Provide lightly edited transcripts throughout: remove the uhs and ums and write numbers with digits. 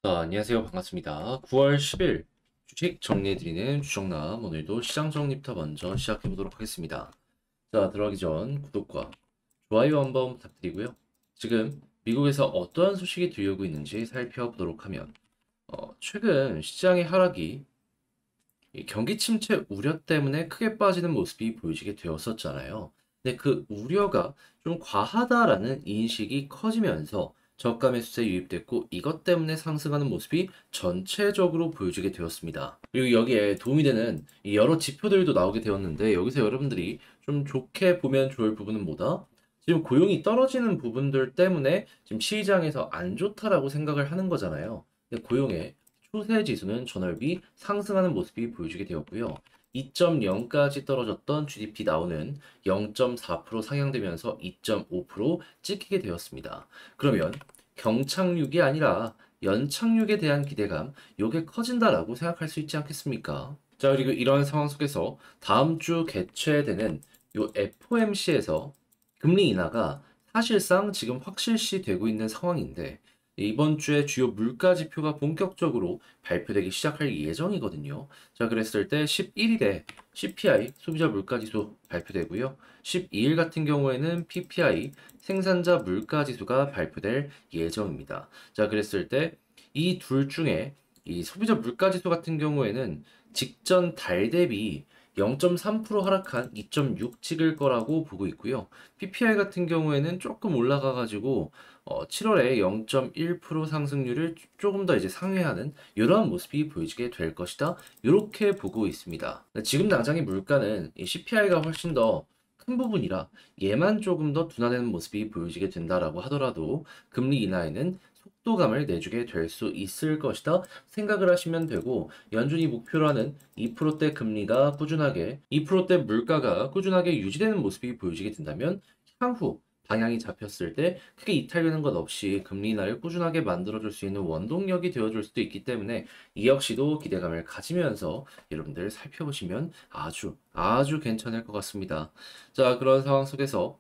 자, 안녕하세요. 반갑습니다. 9월 10일 주식 정리해드리는 주정남. 오늘도 시장 정리부터 먼저 시작해보도록 하겠습니다. 자, 들어가기 전 구독과 좋아요 한번 부탁드리고요. 지금 미국에서 어떠한 소식이 들려오고 있는지 살펴보도록 하면, 최근 시장의 하락이 이 경기 침체 우려 때문에 크게 빠지는 모습이 보여지게 되었었잖아요. 근데 그 우려가 좀 과하다라는 인식이 커지면서 저가 매수세 유입됐고 이것 때문에 상승하는 모습이 전체적으로 보여지게 되었습니다. 그리고 여기에 도움이 되는 이 여러 지표들도 나오게 되었는데 여기서 여러분들이 좀 좋게 보면 좋을 부분은 뭐다? 지금 고용이 떨어지는 부분들 때문에 지금 시장에서 안 좋다라고 생각을 하는 거잖아요. 근데 고용의 추세 지수는 전월비 상승하는 모습이 보여지게 되었고요. 2.0까지 떨어졌던 GDP 나오는 0.4% 상향되면서 2.5% 찍히게 되었습니다. 그러면 경착륙이 아니라 연착륙에 대한 기대감, 요게 커진다라고 생각할 수 있지 않겠습니까? 자, 그리고 이러한 상황 속에서 다음 주 개최되는 요 FOMC에서 금리 인하가 사실상 지금 확실시 되고 있는 상황인데 이번 주에 주요 물가 지표가 본격적으로 발표되기 시작할 예정이거든요. 자, 그랬을 때 11일에 CPI 소비자 물가 지수 발표되고요. 12일 같은 경우에는 PPI 생산자 물가 지수가 발표될 예정입니다. 자, 그랬을 때 이 둘 중에 이 소비자 물가 지수 같은 경우에는 직전 달 대비 0.3% 하락한 2.6 찍을 거라고 보고 있고요. PPI 같은 경우에는 조금 올라가가지고 7월에 0.1% 상승률을 조금 더 이제 상회하는 이러한 모습이 보여지게 될 것이다. 이렇게 보고 있습니다. 지금 당장의 물가는 이 CPI가 훨씬 더 큰 부분이라 얘만 조금 더 둔화되는 모습이 보여지게 된다라고 하더라도 금리 인하에는 속도감을 내주게 될 수 있을 것이다 생각을 하시면 되고 연준이 목표로 하는 2%대 금리가 꾸준하게 2%대 물가가 꾸준하게 유지되는 모습이 보여지게 된다면 향후 방향이 잡혔을 때 크게 이탈되는 것 없이 금리 인하를 꾸준하게 만들어줄 수 있는 원동력이 되어줄 수도 있기 때문에 이 역시도 기대감을 가지면서 여러분들 살펴보시면 아주 괜찮을 것 같습니다. 자, 그런 상황 속에서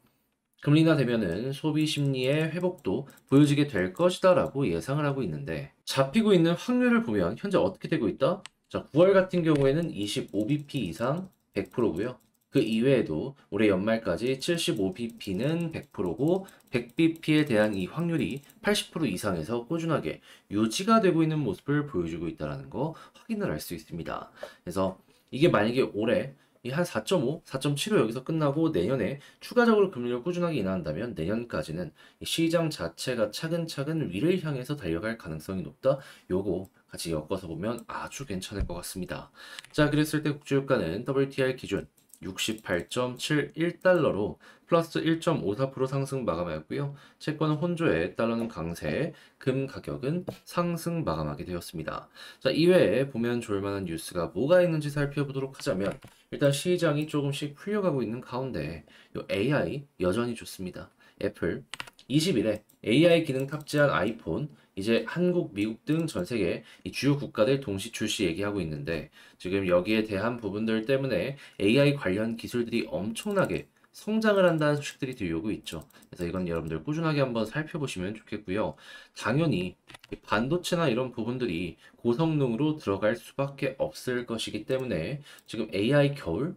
금리 인하되면은 소비 심리의 회복도 보여지게 될 것이다라고 예상을 하고 있는데 잡히고 있는 확률을 보면 현재 어떻게 되고 있다? 자, 9월 같은 경우에는 25bp 이상 100%고요. 그 이외에도 올해 연말까지 75bp는 100%고 100bp에 대한 이 확률이 80% 이상에서 꾸준하게 유지가 되고 있는 모습을 보여주고 있다는 거 확인을 할 수 있습니다. 그래서 이게 만약에 올해 이 한 4.5, 4.75 여기서 끝나고 내년에 추가적으로 금리를 꾸준하게 인하한다면 내년까지는 이 시장 자체가 차근차근 위를 향해서 달려갈 가능성이 높다. 요거 같이 엮어서 보면 아주 괜찮을 것 같습니다. 자, 그랬을 때 국제유가는 WTI 기준 68.71달러로 플러스 1.54% 상승 마감하였고요. 채권은 혼조에 달러는 강세, 금 가격은 상승 마감하게 되었습니다. 자, 이외에 보면 좋을 만한 뉴스가 뭐가 있는지 살펴보도록 하자면 일단 시장이 조금씩 풀려가고 있는 가운데 요 AI 여전히 좋습니다. 애플 20일에 AI 기능 탑재한 아이폰 이제 한국, 미국 등 전 세계 이 주요 국가들 동시 출시 얘기하고 있는데 지금 여기에 대한 부분들 때문에 AI 관련 기술들이 엄청나게 성장을 한다는 소식들이 들려오고 있죠. 그래서 이건 여러분들 꾸준하게 한번 살펴보시면 좋겠고요. 당연히 이 반도체나 이런 부분들이 고성능으로 들어갈 수밖에 없을 것이기 때문에 지금 AI 겨울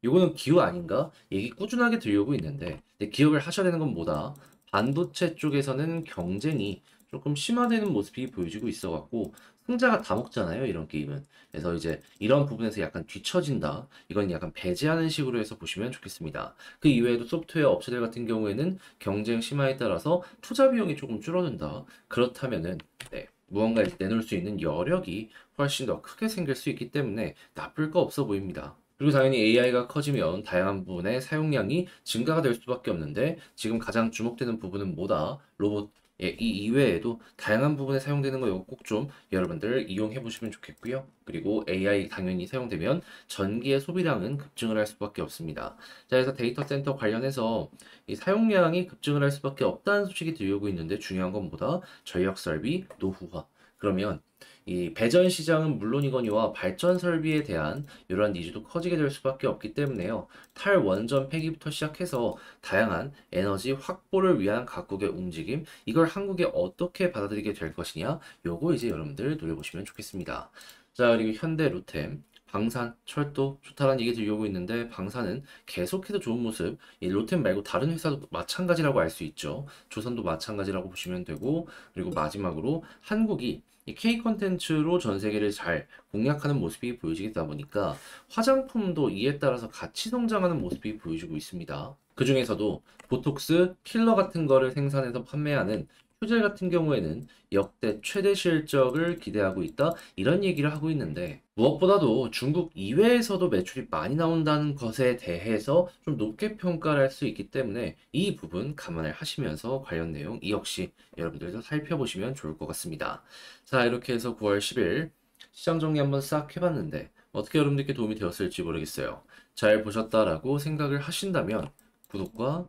이거는 기후 아닌가? 얘기 꾸준하게 들려오고 있는데 근데 기억을 하셔야 되는 건 뭐다? 반도체 쪽에서는 경쟁이 조금 심화되는 모습이 보여지고 있어갖고 승자가 다 먹잖아요, 이런 게임은. 그래서 이제 이런 부분에서 약간 뒤처진다. 이건 약간 배제하는 식으로 해서 보시면 좋겠습니다. 그 이외에도 소프트웨어 업체들 같은 경우에는 경쟁 심화에 따라서 투자 비용이 조금 줄어든다. 그렇다면은 네, 무언가 내놓을 수 있는 여력이 훨씬 더 크게 생길 수 있기 때문에 나쁠 거 없어 보입니다. 그리고 당연히 AI가 커지면 다양한 부분의 사용량이 증가가 될 수밖에 없는데 지금 가장 주목되는 부분은 뭐다? 로봇. 예, 이 이외에도 다양한 부분에 사용되는 거 이거 꼭 좀 여러분들 이용해 보시면 좋겠고요. 그리고 AI 당연히 사용되면 전기의 소비량은 급증을 할 수밖에 없습니다. 자, 그래서 데이터 센터 관련해서 이 사용량이 급증을 할 수밖에 없다는 소식이 들려오고 있는데 중요한 건 뭐다? 전력 설비 노후화. 그러면 이 배전 시장은 물론이거니와 발전 설비에 대한 이러한 니즈도 커지게 될 수밖에 없기 때문에요. 탈원전 폐기부터 시작해서 다양한 에너지 확보를 위한 각국의 움직임, 이걸 한국에 어떻게 받아들이게 될 것이냐, 요거 이제 여러분들 노려보시면 좋겠습니다. 자, 그리고 현대 로템, 방산, 철도 좋다라는 얘기 들려오고 있는데 방산은 계속해서 좋은 모습, 이 로템 말고 다른 회사도 마찬가지라고 알 수 있죠. 조선도 마찬가지라고 보시면 되고, 그리고 마지막으로 한국이 이 K 컨텐츠로 전 세계를 잘 공략하는 모습이 보여지다 보니까 화장품도 이에 따라서 같이 성장하는 모습이 보여지고 있습니다. 그 중에서도 보톡스, 필러 같은 거를 생산해서 판매하는 휴젤 같은 경우에는 역대 최대 실적을 기대하고 있다, 이런 얘기를 하고 있는데, 무엇보다도 중국 이외에서도 매출이 많이 나온다는 것에 대해서 좀 높게 평가를 할 수 있기 때문에 이 부분 감안을 하시면서 관련 내용 이 역시 여러분들도 살펴보시면 좋을 것 같습니다. 자, 이렇게 해서 9월 10일 시장 정리 한번 싹 해봤는데 어떻게 여러분들께 도움이 되었을지 모르겠어요. 잘 보셨다라고 생각을 하신다면 구독과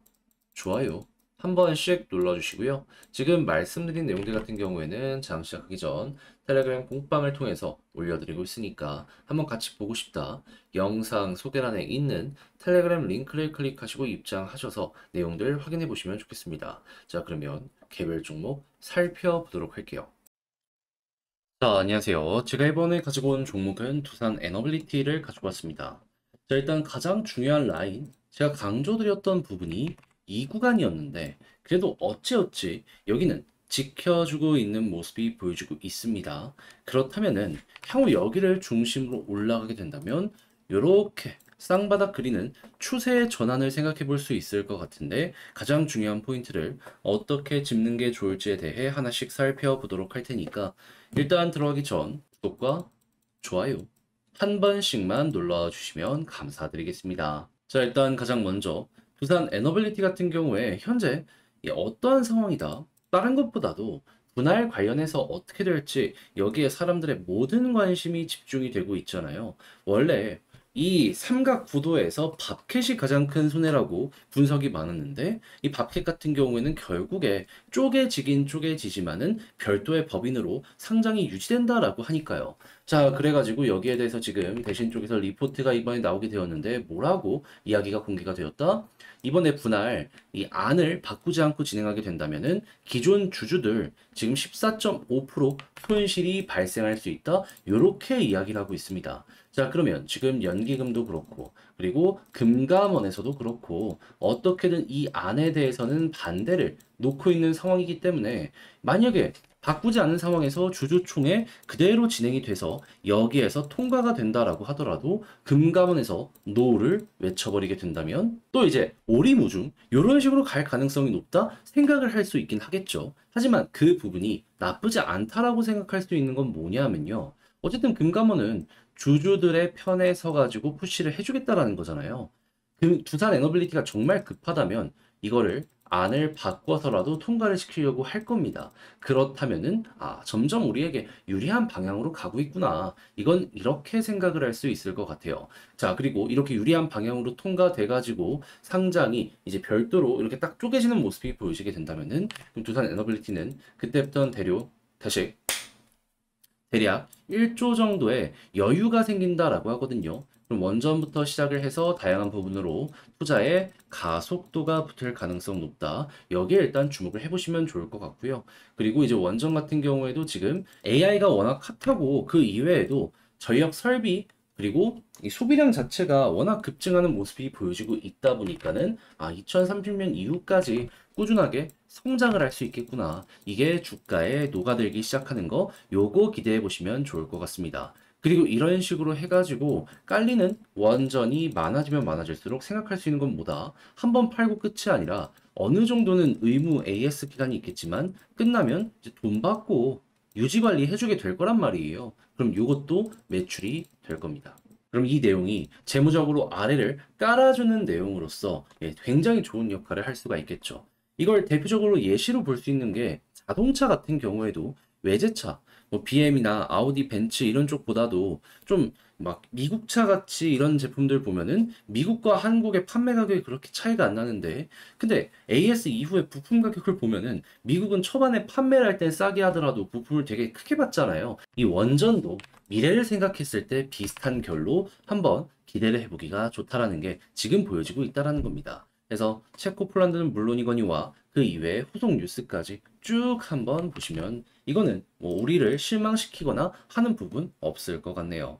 좋아요 한 번씩 눌러주시고요. 지금 말씀드린 내용들 같은 경우에는 장 시작하기 전 텔레그램 공방을 통해서 올려드리고 있으니까 한번 같이 보고 싶다, 영상 소개란에 있는 텔레그램 링크를 클릭하시고 입장하셔서 내용들 확인해 보시면 좋겠습니다. 자, 그러면 개별 종목 살펴보도록 할게요. 자, 안녕하세요. 제가 이번에 가지고 온 종목은 두산 에너빌리티를 가지고 왔습니다. 자, 일단 가장 중요한 라인, 제가 강조드렸던 부분이 이 구간이었는데 그래도 어찌어찌 여기는 지켜주고 있는 모습이 보여주고 있습니다. 그렇다면은 향후 여기를 중심으로 올라가게 된다면 이렇게 쌍바닥 그리는 추세의 전환을 생각해 볼 수 있을 것 같은데, 가장 중요한 포인트를 어떻게 짚는 게 좋을지에 대해 하나씩 살펴보도록 할 테니까 일단 들어가기 전 구독과 좋아요 한 번씩만 눌러 주시면 감사드리겠습니다. 자, 일단 가장 먼저 두산 에너빌리티 같은 경우에 현재 어떠한 상황이다, 다른 것보다도 분할 관련해서 어떻게 될지 여기에 사람들의 모든 관심이 집중이 되고 있잖아요. 원래 이 삼각 구도에서 밥캣이 가장 큰 손해라고 분석이 많았는데, 이 밥캣 같은 경우에는 결국에 쪼개지긴 쪼개지지만은 별도의 법인으로 상장이 유지된다라고 하니까요. 자, 그래가지고 여기에 대해서 지금 대신 쪽에서 리포트가 이번에 나오게 되었는데 뭐라고 이야기가 공개가 되었다? 이번에 분할 이 안을 바꾸지 않고 진행하게 된다면은 기존 주주들 지금 14.5% 손실이 발생할 수 있다, 요렇게 이야기를 하고 있습니다. 자, 그러면 지금 연기금도 그렇고 그리고 금감원에서도 그렇고 어떻게든 이 안에 대해서는 반대를 놓고 있는 상황이기 때문에, 만약에 바꾸지 않은 상황에서 주주총회 그대로 진행이 돼서 여기에서 통과가 된다라고 하더라도 금감원에서 노를 외쳐버리게 된다면 또 이제 오리무중 이런 식으로 갈 가능성이 높다 생각을 할 수 있긴 하겠죠. 하지만 그 부분이 나쁘지 않다라고 생각할 수 있는 건 뭐냐면요, 어쨌든 금감원은 주주들의 편에 서가지고 푸시를 해주겠다라는 거잖아요. 그 두산 에너빌리티가 정말 급하다면 이거를 안을 바꿔서라도 통과를 시키려고 할 겁니다. 그렇다면은 점점 우리에게 유리한 방향으로 가고 있구나, 이건 이렇게 생각을 할 수 있을 것 같아요. 자, 그리고 이렇게 유리한 방향으로 통과돼 가지고 상장이 이제 별도로 이렇게 딱 쪼개지는 모습이 보여지게 된다면은 그럼 두산 에너빌리티는 그때부터는 대략 1조 정도의 여유가 생긴다라고 하거든요. 그럼 원전부터 시작을 해서 다양한 부분으로 투자에 가속도가 붙을 가능성 높다, 여기에 일단 주목을 해보시면 좋을 것 같고요. 그리고 이제 원전 같은 경우에도 지금 AI가 워낙 핫하고 그 이외에도 전력 설비 그리고 이 소비량 자체가 워낙 급증하는 모습이 보여지고 있다 보니까는 2030년 이후까지 꾸준하게 성장을 할 수 있겠구나, 이게 주가에 녹아들기 시작하는 거, 요거 기대해 보시면 좋을 것 같습니다. 그리고 이런 식으로 해가지고 깔리는 원전이 많아지면 많아질수록 생각할 수 있는 건 뭐다, 한번 팔고 끝이 아니라 어느 정도는 의무 AS 기간이 있겠지만 끝나면 이제 돈 받고 유지 관리 해주게 될 거란 말이에요. 그럼 이것도 매출이 될 겁니다. 그럼 이 내용이 재무적으로 아래를 깔아주는 내용으로서 굉장히 좋은 역할을 할 수가 있겠죠. 이걸 대표적으로 예시로 볼 수 있는 게 자동차 같은 경우에도 외제차, 뭐 BM이나 아우디 벤츠 이런 쪽보다도 좀 막 미국차 같이 이런 제품들 보면은 미국과 한국의 판매 가격이 그렇게 차이가 안 나는데, 근데 AS 이후에 부품 가격을 보면은 미국은 초반에 판매를 할 때 싸게 하더라도 부품을 되게 크게 받잖아요. 이 원전도 미래를 생각했을 때 비슷한 결로 한번 기대를 해보기가 좋다라는 게 지금 보여지고 있다라는 겁니다. 그래서 체코 폴란드는 물론이거니와 그 이외에 후속 뉴스까지 쭉 한번 보시면 이거는 뭐 우리를 실망시키거나 하는 부분 없을 것 같네요.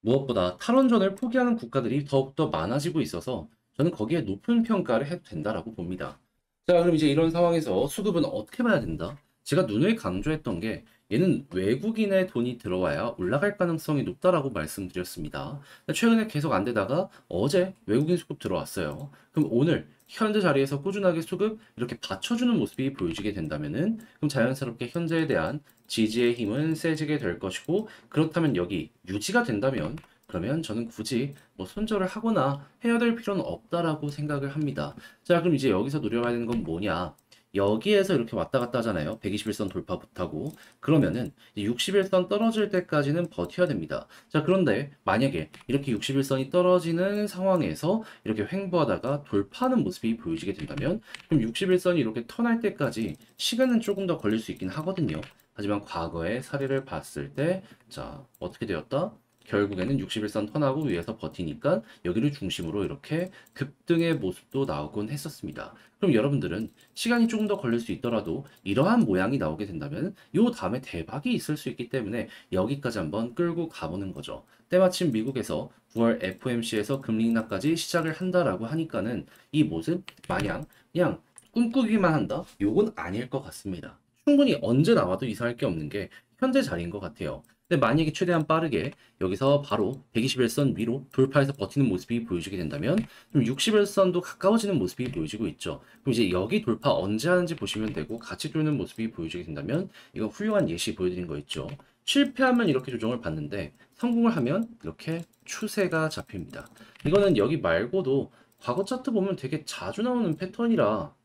무엇보다 탈원전을 포기하는 국가들이 더욱더 많아지고 있어서 저는 거기에 높은 평가를 해도 된다라고 봅니다. 자, 그럼 이제 이런 상황에서 수급은 어떻게 봐야 된다? 제가 눈을 강조했던 게 얘는 외국인의 돈이 들어와야 올라갈 가능성이 높다라고 말씀드렸습니다. 최근에 계속 안 되다가 어제 외국인 수급 들어왔어요. 그럼 오늘 현재 자리에서 꾸준하게 수급 이렇게 받쳐주는 모습이 보여지게 된다면은 그럼 자연스럽게 현재에 대한 지지의 힘은 세지게 될 것이고, 그렇다면 여기 유지가 된다면 그러면 저는 굳이 뭐 손절을 하거나 해야 될 필요는 없다라고 생각을 합니다. 자, 그럼 이제 여기서 노려봐야 되는 건 뭐냐? 여기에서 이렇게 왔다 갔다 하잖아요. 121선 돌파 못하고. 그러면은 61선 떨어질 때까지는 버텨야 됩니다. 자, 그런데 만약에 이렇게 61선이 떨어지는 상황에서 이렇게 횡보하다가 돌파하는 모습이 보여지게 된다면 그럼 61선이 이렇게 턴할 때까지 시간은 조금 더 걸릴 수 있긴 하거든요. 하지만 과거의 사례를 봤을 때, 자, 어떻게 되었다? 결국에는 61선 턴하고 위에서 버티니까 여기를 중심으로 이렇게 급등의 모습도 나오곤 했었습니다. 그럼 여러분들은 시간이 조금 더 걸릴 수 있더라도 이러한 모양이 나오게 된다면 요 다음에 대박이 있을 수 있기 때문에 여기까지 한번 끌고 가보는 거죠. 때마침 미국에서 9월 FOMC에서 금리 인하까지 시작을 한다라고 하니까는 이 모습 마냥 그냥 꿈꾸기만 한다? 요건 아닐 것 같습니다. 충분히 언제 나와도 이상할 게 없는 게 현재 자리인 것 같아요. 근데 만약에 최대한 빠르게 여기서 바로 121선 위로 돌파해서 버티는 모습이 보여지게 된다면 좀 61선도 가까워지는 모습이 보여지고 있죠. 그럼 이제 여기 돌파 언제 하는지 보시면 되고 같이 돌는 모습이 보여지게 된다면 이건 훌륭한 예시 보여드린 거 있죠. 실패하면 이렇게 조정을 받는데 성공을 하면 이렇게 추세가 잡힙니다. 이거는 여기 말고도 과거 차트 보면 되게 자주 나오는 패턴이라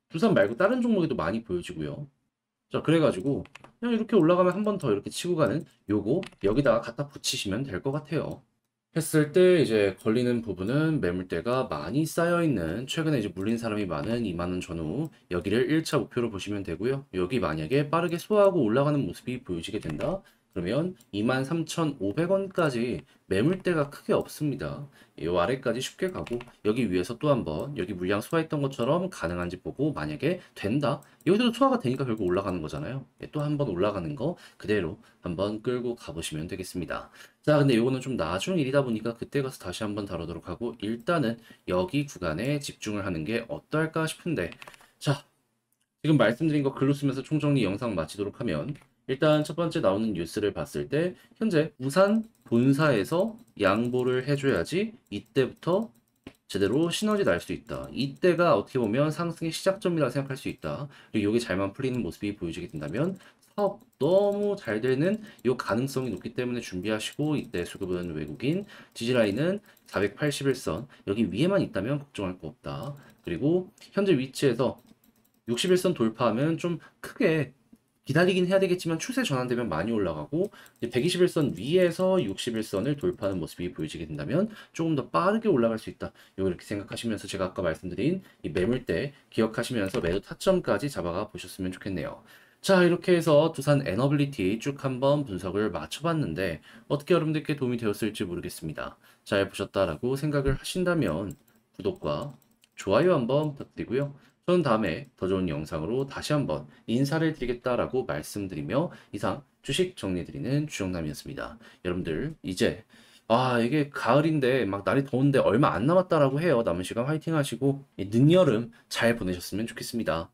두산 말고 다른 종목에도 많이 보여지고요. 자, 그래가지고 그냥 이렇게 올라가면 한 번 더 이렇게 치고 가는 요거 여기다가 갖다 붙이시면 될 것 같아요. 했을 때 이제 걸리는 부분은 매물대가 많이 쌓여 있는 최근에 이제 물린 사람이 많은 2만 원 전후 여기를 1차 목표로 보시면 되고요. 여기 만약에 빠르게 소화하고 올라가는 모습이 보여지게 된다. 그러면 23,500원까지 매물대가 크게 없습니다. 이 아래까지 쉽게 가고 여기 위에서 또 한번 여기 물량 소화했던 것처럼 가능한지 보고 만약에 된다. 여기서도 소화가 되니까 결국 올라가는 거잖아요. 또 한번 올라가는 거 그대로 한번 끌고 가보시면 되겠습니다. 자, 근데 요거는 좀 나중 일이다 보니까 그때 가서 다시 한번 다루도록 하고 일단은 여기 구간에 집중을 하는 게 어떨까 싶은데, 자, 지금 말씀드린 거 글로 쓰면서 총정리 영상 마치도록 하면 일단 첫 번째 나오는 뉴스를 봤을 때 현재 우산 본사에서 양보를 해줘야지 이때부터 제대로 시너지 날 수 있다. 이때가 어떻게 보면 상승의 시작점이라 생각할 수 있다. 그리고 이게 잘만 풀리는 모습이 보여지게 된다면 사업 너무 잘 되는 이 가능성이 높기 때문에 준비하시고 이때 수급은 외국인, 지지라인은 481선 여기 위에만 있다면 걱정할 거 없다. 그리고 현재 위치에서 61선 돌파하면 좀 크게 기다리긴 해야 되겠지만 추세 전환되면 많이 올라가고 121선 위에서 61선을 돌파하는 모습이 보여지게 된다면 조금 더 빠르게 올라갈 수 있다. 이거 이렇게 생각하시면서 제가 아까 말씀드린 이 매물대 기억하시면서 매도 타점까지 잡아가 보셨으면 좋겠네요. 자, 이렇게 해서 두산 에너빌리티 쭉 한번 분석을 맞춰봤는데 어떻게 여러분들께 도움이 되었을지 모르겠습니다. 잘 보셨다라고 생각을 하신다면 구독과 좋아요 한번 부탁드리고요. 저는 다음에 더 좋은 영상으로 다시 한번 인사를 드리겠다라고 말씀드리며 이상 주식 정리해드리는 주정남이었습니다. 여러분들 이제 이게 가을인데 막 날이 더운데 얼마 안 남았다라고 해요. 남은 시간 화이팅 하시고 늦여름 잘 보내셨으면 좋겠습니다.